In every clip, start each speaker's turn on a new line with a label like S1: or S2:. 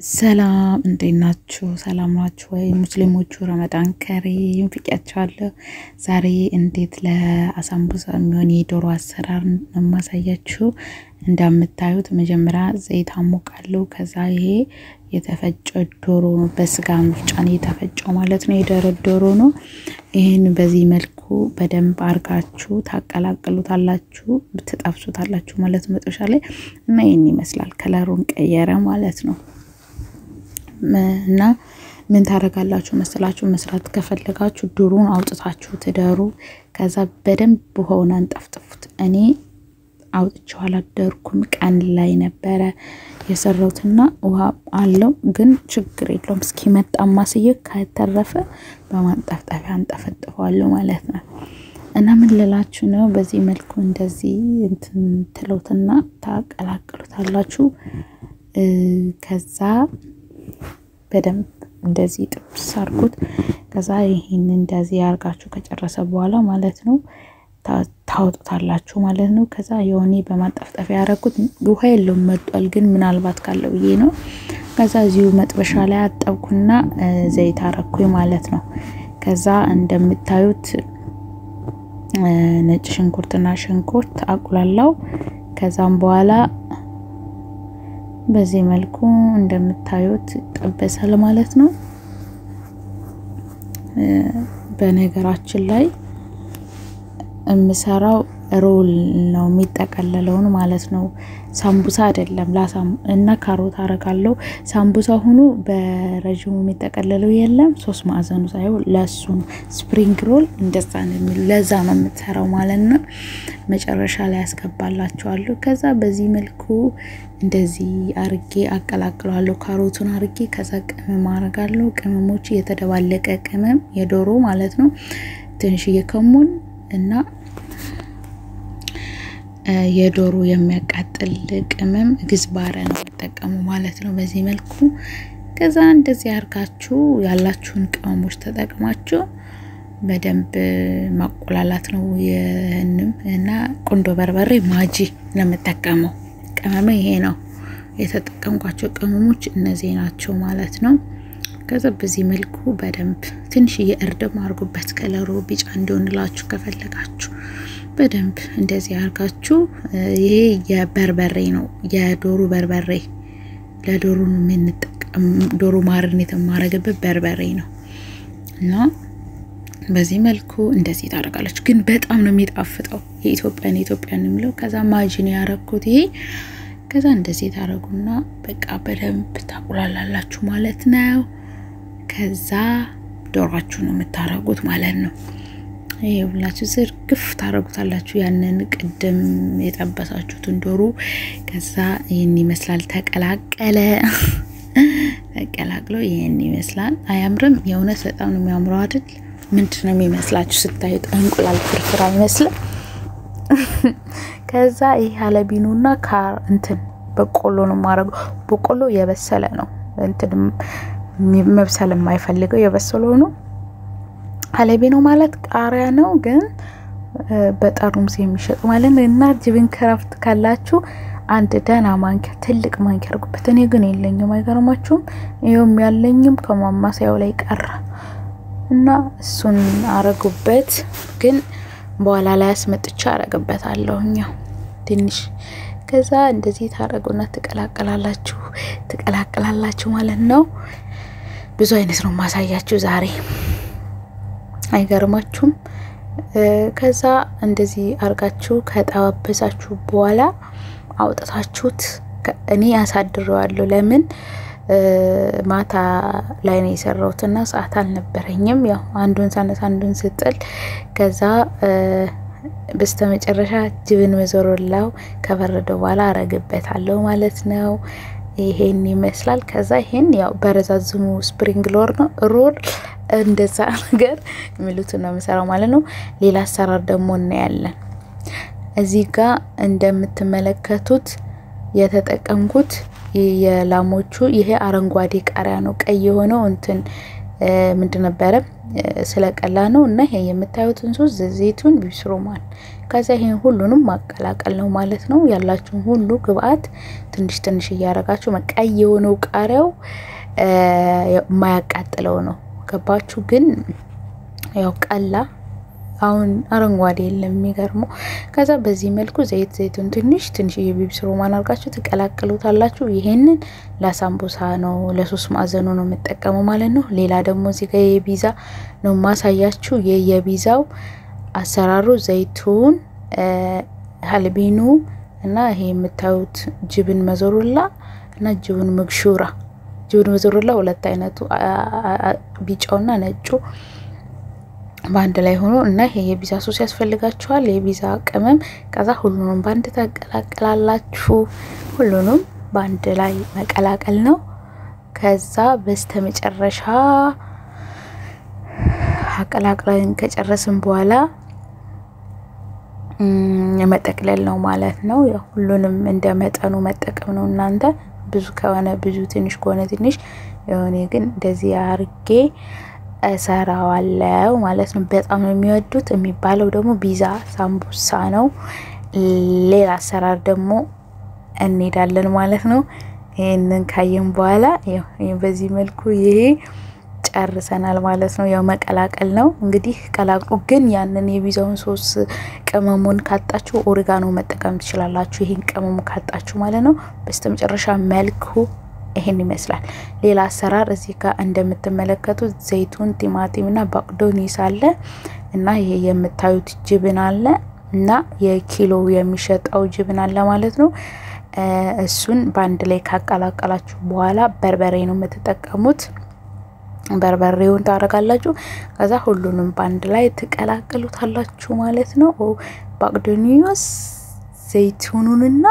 S1: ሰላም እንዴት ናችሁ? ሰላም ናችሁ ወይ? ሙስሊሞቹ ረመዳን ከሪም ፍቂያችኋለሁ። ዛሬ እንዴት ለአሳምቡሳ የሚሆን የዶሮ አሰራር ነው ማሳያችሁ። እንደምታዩት መጀመሪያ ዘይት አሞቃለሁ። ከዛ ይሄ የተፈጨ ዶሮ ነው፣ በስጋ መፍጫ ነው የተፈጨው ማለት ነው። የደረቅ ዶሮ ነው። ይሄን በዚህ መልኩ በደንብ አርጋችሁ ታቀላቅሉታላችሁ፣ ትጠብሱታላችሁ ማለት ነው መጥበሻ ላይ እና ይሄን ይመስላል። ከለሩን ቀየረ ማለት ነው። እና ምን ታረጋላችሁ መሰላችሁ? መስራት ከፈለጋችሁ ዶሮን አውጥታችሁ ትደሩ። ከዛ በደንብ ሆነ አንጠፍጥፉት። እኔ አውጥቼው አላደርኩም፣ ቀን ላይ ነበረ የሰራውትና ውሃ አለው፣ ግን ችግር የለውም። እስኪመጣ ማስየ ከተረፈ በማንጠፍጠፊያ አንጠፈጥፈዋለሁ ማለት ነው። እና ምን ልላችሁ ነው፣ በዚህ መልኩ እንደዚህ እንትን ትሉትና ታቀላቅሉታላችሁ። ከዛ በደንብ እንደዚህ ጥብስ አርጉት። ከዛ ይሄን እንደዚህ ያርጋችሁ ከጨረሰ በኋላ ማለት ነው ታውጡታላችሁ ማለት ነው። ከዛ የሆነ በማጠፍጠፊያ ያረኩት ውሃ የለውም መጥቷል፣ ግን ምናልባት ካለው ይሄ ነው። ከዛ እዚሁ መጥበሻ ላይ አጠብኩና ዘይት አረኩኝ ማለት ነው። ከዛ እንደምታዩት ነጭ ሽንኩርትና ሽንኩርት አቁላላው። ከዛም በኋላ በዚህ መልኩ እንደምታዩት ጠበሰለ ማለት ነው። በነገራችን ላይ እምሰራው ሮል ነው የሚጠቀለለው ማለት ነው። ሳምቡሳ አይደለም። እና ካሮት አረጋለሁ። ሳምቡሳ ሆኖ በረጅሙ የሚጠቀለለው የለም፣ ሶስት ማዕዘኑ ሳይሆን ለሱ ስፕሪንግ ሮል እንደዛ ነው የሚሉ፣ ለዛ ነው የምትሰራው ማለት ነው። መጨረሻ ላይ ያስገባላችኋለሁ። ከዛ በዚህ መልኩ እንደዚህ አርጌ አቀላቅላለሁ። ካሮቱን አርጌ ከዛ ቅመም አረጋለሁ። ቅመሞች የተደባለቀ ቅመም የዶሮ ማለት ነው። ትንሽ የከሙን እና የዶሮ የሚያቃጥል ቅመም ግዝባረ ነው ተጠቀሙ ማለት ነው። በዚህ መልኩ ከዛ እንደዚህ አርጋችሁ ያላችሁን ቅመሞች ተጠቅማችሁ በደንብ ማቆላላት ነው። የህንም እና ቁንዶ በርበሬ ማጂ ለምትጠቀመው ቅመም ይሄ ነው የተጠቀምኳቸው ቅመሞች እነዚህ ናቸው ማለት ነው። ከዛ በዚህ መልኩ በደንብ ትንሽ የእርድም አርጉበት፣ ከለሩ ቢጫ እንዲሆንላችሁ ከፈለጋችሁ በደንብ እንደዚህ አርጋችሁ። ይሄ የበርበሬ ነው፣ የዶሮ በርበሬ፣ ለዶሮ ምን ተጠቀም ዶሮ ማርኔት ማረገበት በርበሬ ነው። እና በዚህ መልኩ እንደዚህ ታረጋላችሁ። ግን በጣም ነው የሚጣፍጠው። የኢትዮጵያን ነው። ከዛ ማጂን ያረኩት ይሄ። ከዛ እንደዚህ ታረጉና በቃ በደንብ ታቁላላላችሁ ማለት ነው። ከዛ ዶሮአችሁን ነው የምታረጉት ማለት ነው። ይሄውላችሁ ዝርግፍ ታረጉታላችሁ ያንን ቅድም የጠበሳችሁትን ዶሮ። ከዛ ይሄን ይመስላል። ተቀላቀለ ተቀላቅሎ ይሄን ይመስላል። አያምርም? የእውነት በጣም ነው የሚያምረው አይደል? ምንድነው የሚመስላችሁ ስታዩት? እንቁላል ፍርፍር አይመስልም? ከዛ ይሄ ሀለቢኑና እንትን በቆሎ ነው ማረገው። በቆሎ የበሰለ ነው፣ እንትን መብሰል የማይፈልገው የበሰለው ነው። ሀለቢኑ ማለት ቃሪያ ነው፣ ግን በጠርሙስ የሚሸጥ ማለት ነው። እና ጅብን ክራፍት ካላችሁ አንድ ደና ማንኪያ፣ ትልቅ ማንኪያ አርጉበት። እኔ ግን የለኝም፣ አይገርማችሁም? ይሄም ያለኝም ከማማሳያው ላይ ቀረ እና እሱን አረጉበት። ግን በኋላ ላይ አስመጥቻ አረጋበታለሁኛ ትንሽ። ከዛ እንደዚህ ታረጉና ትቀላቀላላችሁ ማለት ነው። ብዙ አይነት ነው ማሳያችሁ ዛሬ፣ አይገርማችሁም? ከዛ እንደዚህ አርጋችሁ ከጠባበሳችሁ በኋላ አውጣታችሁት። እኔ ያሳድረዋለሁ። ለምን ማታ ላይ ነው የሰራውትና ሰዓት አልነበረኝም። ያው አንዱን ሳነሳ አንዱን ስጥል። ከዛ በስተመጨረሻ ጅብን መዘሮላው ከበረደ በኋላ አረግበታለሁ ማለት ነው። ይሄን ይመስላል። ከዛ ይሄን ያው በረዛዝሙ ስፕሪንግ ሮል እንደዛ ነገር ሚሉት ነው መሰራው ማለት ነው። ሌላ አሰራር ደግሞ እናያለን። እዚህ ጋር እንደምትመለከቱት የተጠቀምኩት የላሞቹ ይሄ አረንጓዴ ቃሪያ ነው። ቀይ የሆነው እንትን ምንድን ነበረ ስለቀላ ነው። እና ይሄ የምታዩትን ሶስ ዘይቱን ቢስሮማን ከዛ ይሄን ሁሉንም ማቀላቀል ነው ማለት ነው ያላችሁ ሁሉ ግብአት ትንሽ ትንሽ ያያረጋችሁ መቀይ የሆነው ቃሪያው የማያቃጥለው ነው ገባችሁ ግን ያው ቀላ አሁን አረንጓዴ የለም የሚገርመው ከዛ በዚህ መልኩ ዘይቱን ትንሽ የቢብስ ሮማን አርጋችሁ ተቀላቅሉታላችሁ ይሄንን ለሳምቡሳ ነው ለሶስ ማዕዘኑ ነው መጠቀመው ማለት ነው ሌላ ደግሞ እዚህ ጋር የቢዛ ነው ማሳያችሁ የቢዛው አሰራሩ ዘይቱን ሀልቢኑ እና ይሄ የምታዩት ጅብን መዘሩላ እና ጅብን መዘሩላ ሁለት አይነቱ ቢጫውና ነጩ ባንድ ላይ ሆኖ እና ይሄ የቢዛ ሶስ ያስፈልጋችኋል የቢዛ ቅመም ከዛ ሁሉንም ባንድ ተቀላቅላላችሁ ሁሉንም ባንድ ላይ መቀላቀል ነው ከዛ በስተመጨረሻ አቀላቅለን ከጨረስን በኋላ መጠቅለል ነው ማለት ነው ያው ሁሉንም እንደመጠኑ መጠቀም ነው እናንተ ብዙ ከሆነ ብዙ ትንሽ ከሆነ ትንሽ የሆነ ግን እንደዚህ አርጌ እሰራዋለሁ ማለት ነው በጣም ነው የሚወዱት የሚባለው ደግሞ ቢዛ ሳምቡሳ ነው ሌላ አሰራር ደግሞ እንሄዳለን ማለት ነው ይሄንን ካየን በኋላ ያው በዚህ መልኩ ይሄ ጨርሰናል ማለት ነው ያው መቀላቀል ነው እንግዲህ ቀላቅሉ ግን ያንን የቢዛውን ሶስ ቅመሙን ካጣችሁ ኦሪጋኖ መጠቀም ትችላላችሁ ይሄን ቅመሙ ካጣችሁ ማለት ነው በስተመጨረሻ መልኩ ይሄን ይመስላል ሌላ አሰራር እዚህ ጋር እንደምትመለከቱት ዘይቱን ቲማቲምና ባቅዶኒስ አለ እና ይሄ የምታዩት ጅብን አለ እና የኪሎ የሚሸጣው ጅብን አለ ማለት ነው እሱን ባንድ ላይ ካቀላቀላችሁ በኋላ በርበሬ ነው የምትጠቀሙት በርበሬውን ታረጋላችሁ ከዛ ሁሉንም ባንድ ላይ ተቀላቅሉታላችሁ ማለት ነው ባቅዶኒስ ዘይቱንና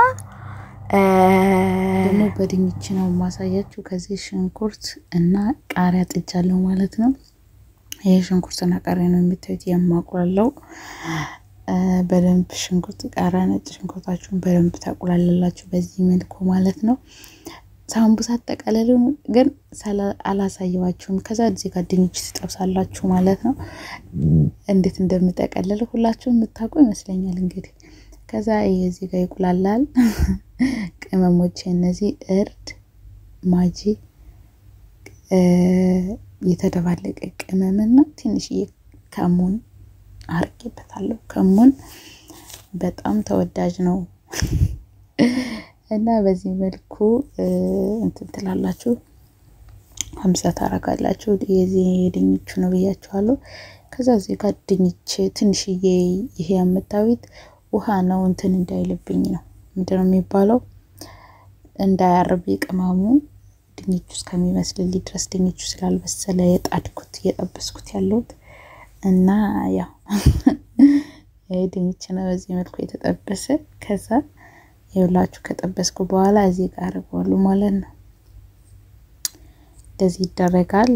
S1: ደግሞ በድንች ነው ማሳያችሁ ከዚህ ሽንኩርት እና ቃሪያ ጥጃለሁ ማለት ነው ይሄ ሽንኩርትና ቃሪያ ነው የምታዩት የማቆላለው በደንብ ሽንኩርት ቃሪያ ነጭ ሽንኩርታችሁን በደንብ ታቆላላላችሁ በዚህ መልኩ ማለት ነው ሳምቡሳ ተቀለሉ ግን አላሳየዋችሁም ከዛ እዚህ ጋር ድንች ትጠብሳላችሁ ማለት ነው እንዴት እንደምጠቀለሉ ሁላችሁም የምታውቁ ይመስለኛል እንግዲህ ከዛ እዚህ ጋር ይቁላላል ቅመሞች እነዚህ እርድ ማጂ የተደባለቀ ቅመምና ትንሽ ከሙን አርቄበታለሁ ከሙን በጣም ተወዳጅ ነው እና በዚህ መልኩ እንትን ትላላችሁ 50 ታረጋላችሁ የዚህ ድንቹ ነው ብያችኋለሁ ከዛ እዚህ ጋር ድንች ትንሽ ይሄ የምታዩት ውሃ ነው እንትን እንዳይልብኝ ነው ምንድነው የሚባለው እንዳያርብ ቅመሙ ድንቹ እስከሚመስልልኝ ድረስ ድንቹ ስላልበሰለ የጣድኩት የጠበስኩት ያለው እና ያው ድንች ነው በዚህ መልኩ የተጠበሰ ከዛ ይውላችሁ ከጠበስኩ በኋላ እዚህ ጋር አርገዋለሁ ማለት ነው እንደዚህ ይደረጋል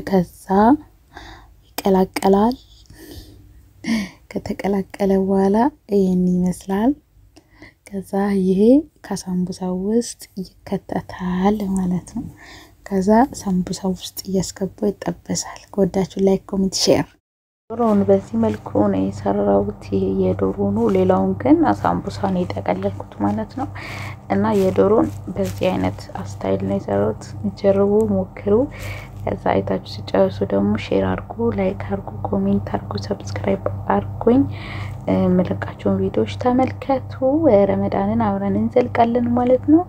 S1: ከዛ ይቀላቀላል ከተቀላቀለ በኋላ ይሄን ይመስላል ከዛ ይሄ ከሳምቡሳው ውስጥ ይከተታል ማለት ነው ከዛ ሳምቡሳው ውስጥ ያስገባው ይጠበሳል ከወዳችሁ ላይክ ኮሜንት ሼር ዶሮውን በዚህ መልኩ ነው የሰራሁት የዶሮ ነው ሌላውን ግን ሳምቡሳ ነው የጠቀለልኩት ማለት ነው እና የዶሮን በዚህ አይነት ስታይል ነው የሰራሁት ጀርቡ ሞክሩ ከዛ አይታችሁ ሲጨርሱ ደግሞ ሼር አድርጉ ላይክ አድርጉ ኮሜንት አድርጉ ሰብስክራይብ አድርጉኝ መልካችሁን ቪዲዮዎች ተመልከቱ ረመዳንን አብረን እንዘልቃለን ማለት ነው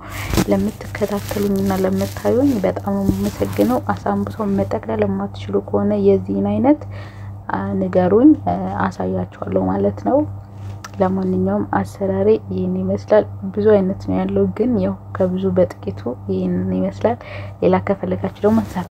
S1: ለምትከታተሉኝና ለምታዩኝ በጣም መሰግነው ሳምቡሳው መጠቅለል የማትችሉ ከሆነ የዚህን አይነት ንገሩኝ አሳያችኋለሁ ማለት ነው ለማንኛውም አሰራሬ ይሄን ይመስላል ብዙ አይነት ነው ያለው ግን ያው ከብዙ በጥቂቱ ይሄን ይመስላል ሌላ ከፈለጋችሁ ደግሞ